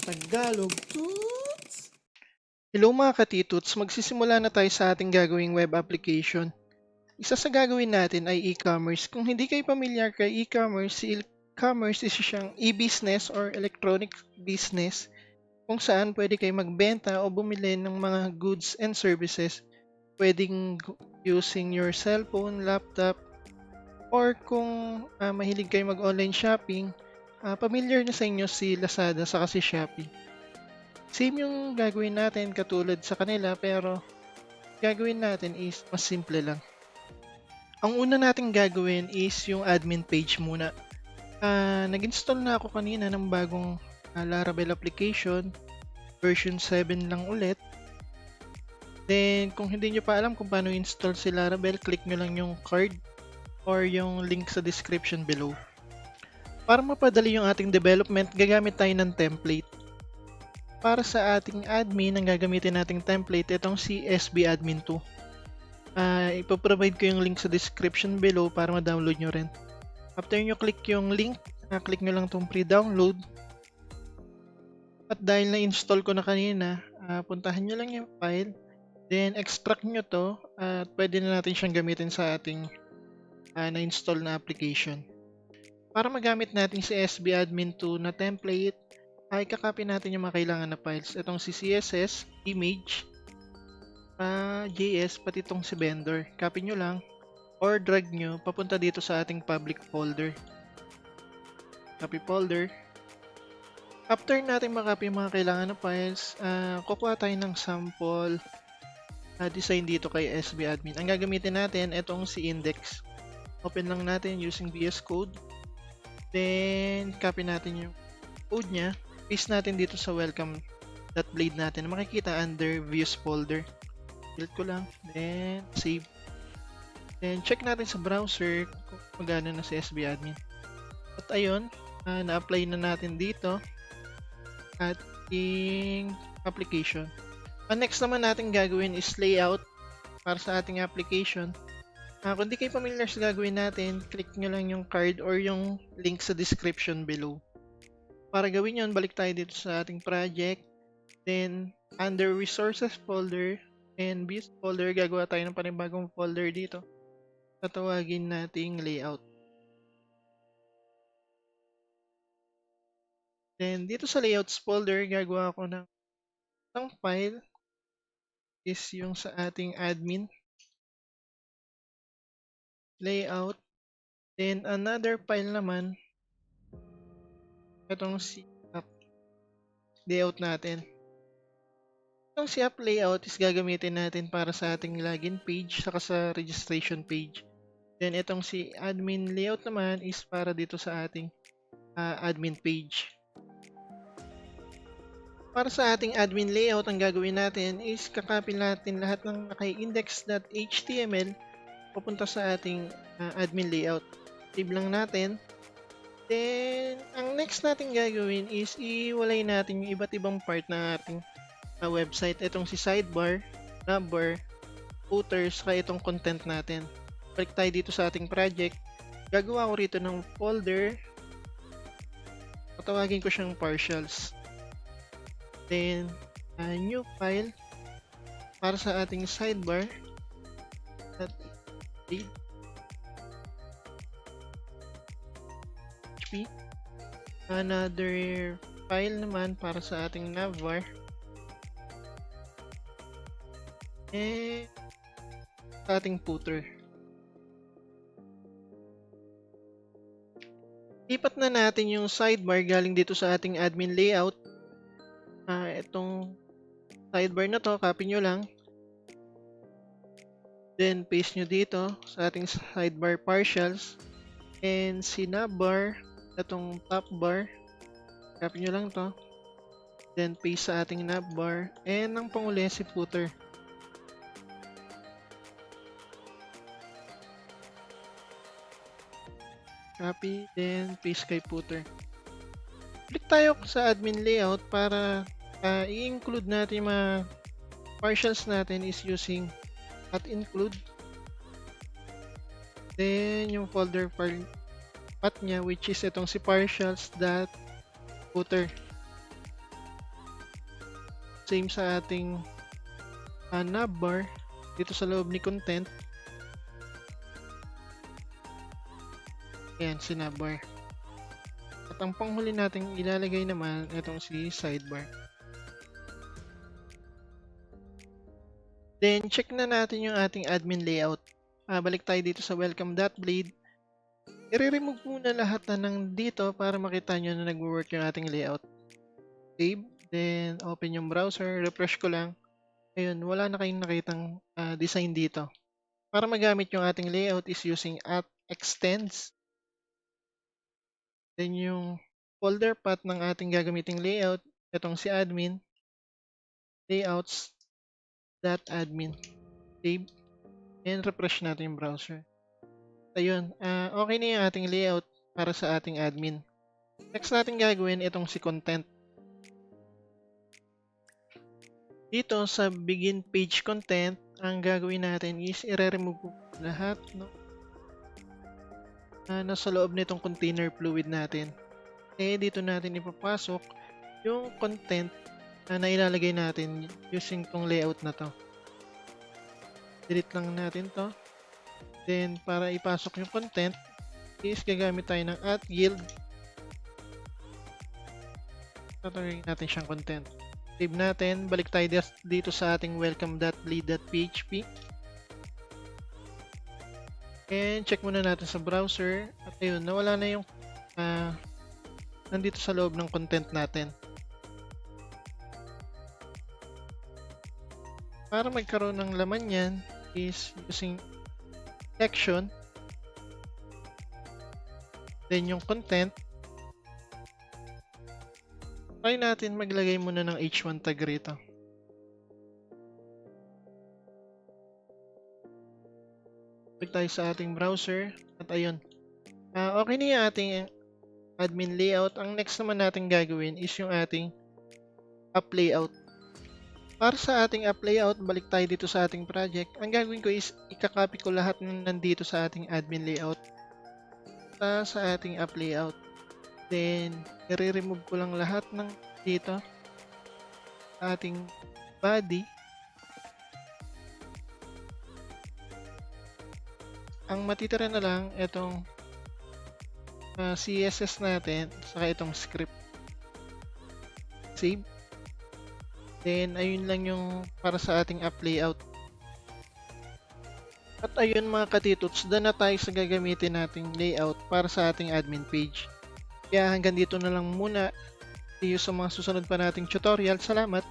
Tagalog Tuts! Hello mga ka-T-Tuts, magsisimula na tayo sa ating gagawing web application. Isa sa gagawin natin ay e-commerce. Kung hindi kayo pamilyar kay e-commerce, si e-commerce is siyang e-business or electronic business kung saan pwede kayo magbenta o bumili ng mga goods and services. Pwedeng using your cellphone, laptop, or kung mahilig kayo mag-online shopping, familiar na sa inyo si Lazada sa si Shopee. Same yung gagawin natin katulad sa kanila pero gagawin natin is mas simple lang. Ang una nating gagawin is yung admin page muna. Nag-install na ako kanina ng bagong Laravel application, version 7 lang ulit. Then kung hindi nyo pa alam kung paano install si Laravel, click nyo lang yung card or yung link sa description below. Para mapadali yung ating development, gagamit tayo ng template. Para sa ating admin, ang gagamitin nating template, itong si SB Admin 2. Ipoprovide ko yung link sa description below para ma-download nyo rin. After nyo click yung link, click nyo lang itong pre-download. At dahil na-install ko na kanina, puntahan nyo lang yung file. Then extract nyo to at pwede na natin siyang gamitin sa ating na-install na application. Para magamit natin si SB Admin 2 na template, ay kakopy natin yung mga kailangan na files. Itong si CSS, image, JS, pati itong si vendor. Copy nyo lang or drag nyo papunta dito sa ating public folder. Copy folder. After natin makopy yung mga kailangan na files, kukuha tayo ng sample design dito kay SB Admin. Ang gagamitin natin, itong si index. Open lang natin using VS Code. Then, copy natin yung code niya. Paste natin dito sa welcome.blade natin. Makikita under views folder. Delete ko lang. Then, save. Then, check natin sa browser kung magana na si SB Admin. At ayun, na-apply na natin dito ating application. Ang next naman natin gagawin is layout para sa ating application. Kung di kayo familiar sa gagawin natin, click nyo lang yung card or yung link sa description below. Para gawin yun, balik tayo dito sa ating project. Then, under resources folder and views folder, gagawa tayo ng panibagong folder dito. Tatawagin nating layout. Then, dito sa layouts folder, gagawa ko ng isang file is yung sa ating admin layout. Then, another file naman, itong si app layout natin. Itong si app layout is gagamitin natin para sa ating login page saka sa registration page. Then itong si admin layout naman is para dito sa ating admin page. Para sa ating admin layout, ang gagawin natin is kakopy natin lahat ng naka-index.html papunta sa ating admin layout. Save lang natin. Then, ang next natin gagawin is iwalay natin yung iba't ibang part ng ating website. Itong si sidebar, navbar, footers, saka itong content natin. Balik tayo dito sa ating project. Gagawa ko rito ng folder. Patawagin ko siyang partials. Then, new file para sa ating sidebar. Another file naman para sa ating navbar. And sa ating footer. Lipat na natin yung sidebar galing dito sa ating admin layout. Itong sidebar na to, copy nyo lang. Then paste nyo dito sa ating sidebar partials. And si navbar, itong top bar, copy nyo lang to. Then paste sa ating navbar. And ang panguli si footer. Copy, then paste kay footer. Click tayo sa admin layout para i-include natin yung mga partials natin is using @include. Then yung folder file path niya which is itong si partials.footer. Same sa ating navbar dito sa loob ni content. Ayan, si navbar. At ang panghuli natin ilalagay naman itong si sidebar. Then, check na natin yung ating admin layout. Balik tayo dito sa welcome.blade. I-remove muna lahat na ng dito para makita nyo na nag-work yung ating layout. Save. Then, open yung browser. Refresh ko lang. Ayun, wala na kayong nakitang design dito. Para magamit yung ating layout is using @extends. Then, yung folder path ng ating gagamiting layout, itong si admin, layouts.admin. Save. And refresh natin yung browser. Ayun, okay na yung ating layout para sa ating admin. Next natin gagawin itong si content. Dito sa begin page content, ang gagawin natin is i-remove lahat nasa loob nitong container fluid natin. Dito natin ipapasok yung content na ilalagay natin using tong layout na to. Delete lang natin to. Then, para ipasok yung content, is gagamit tayo ng @guild. Tatawagin natin siyang content. Save natin. Balik tayo dito sa ating welcome.blade.php. And check muna natin sa browser. At ayun, nawala na yung nandito sa loob ng content natin. Para magkaroon ng laman yan is using section, then yung content, try natin maglagay muna ng h1 tag rito. Balik tayo sa ating browser at ayun, okay na yung ating admin layout. Ang next naman natin gagawin is yung ating app layout. Para sa ating app layout, balik tayo dito sa ating project. Ang gagawin ko is ikakopy ko lahat ng nandito sa ating admin layout sa ating app layout. Then, i-remove ko lang lahat ng dito sa ating body. Ang matitira na lang itong CSS natin saka itong script. Save. Then, ayun lang yung para sa ating app layout. At ayun mga ka-T-Tuts, done na tayo sa gagamitin nating layout para sa ating admin page. Kaya hanggang dito na lang muna. See you sa mga susunod pa nating tutorial. Salamat!